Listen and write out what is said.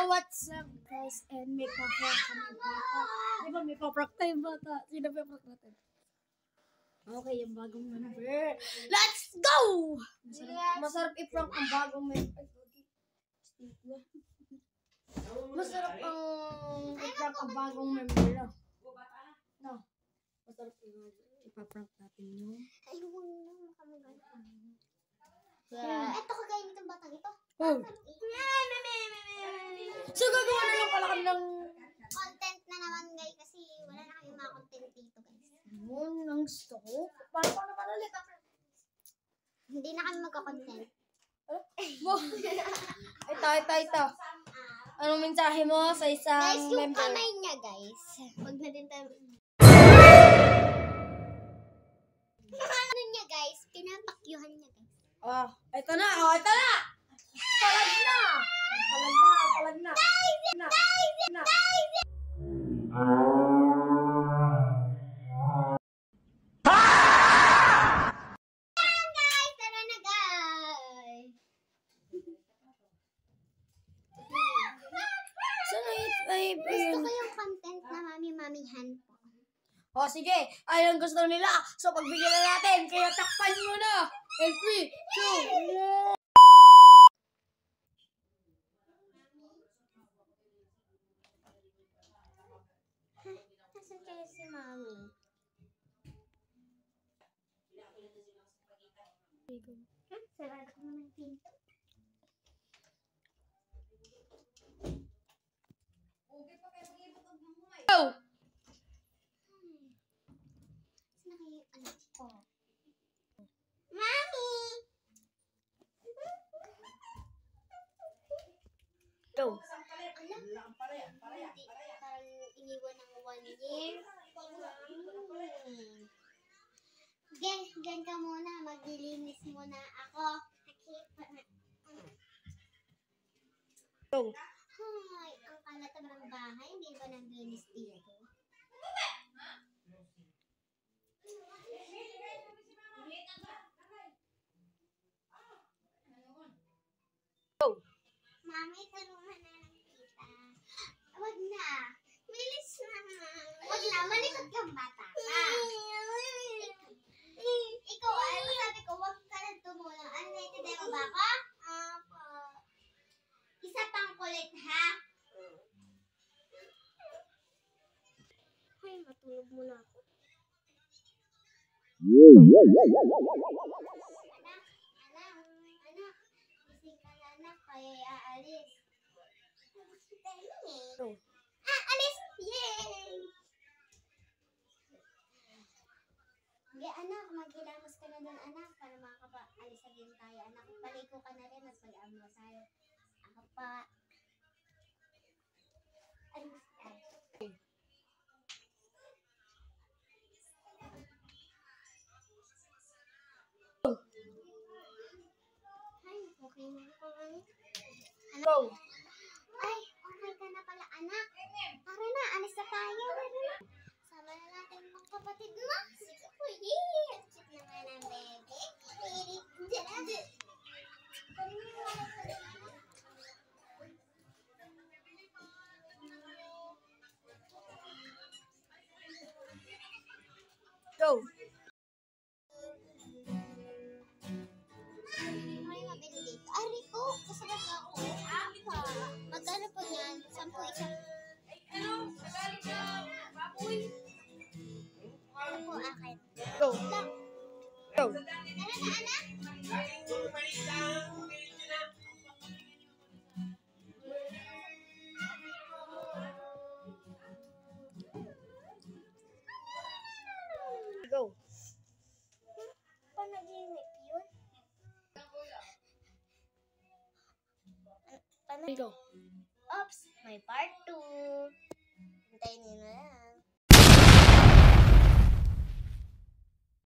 what's up guys? And may pa-prank kami bata. Di ba may pa-prank tayo bata? Sino pa prank natin? Okay, yung bagong member. Let's go! Masarap i-prank ang bagong member. Masarap ang i-prank ang bagong member na. No. Masarap i-prank natin yun. Ay, huwag na makamagano. Eto kagaya nitong batang ito. Oh. So gagawa na lang pala kami ng Content na naman guys kasi wala na kami mga content dito guys. yun ng gusto ko. Paano naman ulit ako? Hindi na kami magka-content. Ito. Anong mensahe mo sa isang Guys, yung member? kamay niya guys. Wag na din tayo. Ano niya guys? Pinapakyuhan niya guys. Ito na. Palag na. Guys, tara na guys. So, Gusto ko yung content na mami-mamihan po. sige. Ayun gusto nila. So, pagbigyan na natin. Kaya takpan mo na. And 3, 2, 1. Nasaan kaya si mami? Sarado ko naman yung pinto. Go! Saan na kayo yung anak ko? Mami! Go! Parang iniwan ng 1 year. Gan ka muna. Maglilinis muna ako. Go! Ay, ang kalat ng bahay. Hindi ba naglinis dito? Go! Mami, tulungan na lang kita. Wag na. Bilis na. Wag na. Malikot kang bata ka. Ikaw, ano sabi ko, wag ka na tumulong. Ano naintindihan mo ba ako? Apo. Isa pang kulit, ha? Ay, matulog muna ako. Anak. Gising ka na, anak. Kaya aalis. Go! Alis! Yay! Sige, anak. Maghilamos ka na doon, anak. Para makakaalis na din tayo, anak. Paliko ka na rin at mag-amusal. Ako pa. Alis tayo. Ay, okay na ako. Go! Ay, okay ka na pala, anak. Tara na, alis na tayo. Sama na natin mga kapatid mo. Sige po, yeah. Cute naman ang bebe. Go! May mabili dito. Ay, Rico, kasabag ako. Apa. Magkano po yan? 10 isa. Ano po akin? Go! Lang. Go! Tara na, anak. Go! Panaginip yun? Go! Oops, may part 2. Hintayin nyo na lang.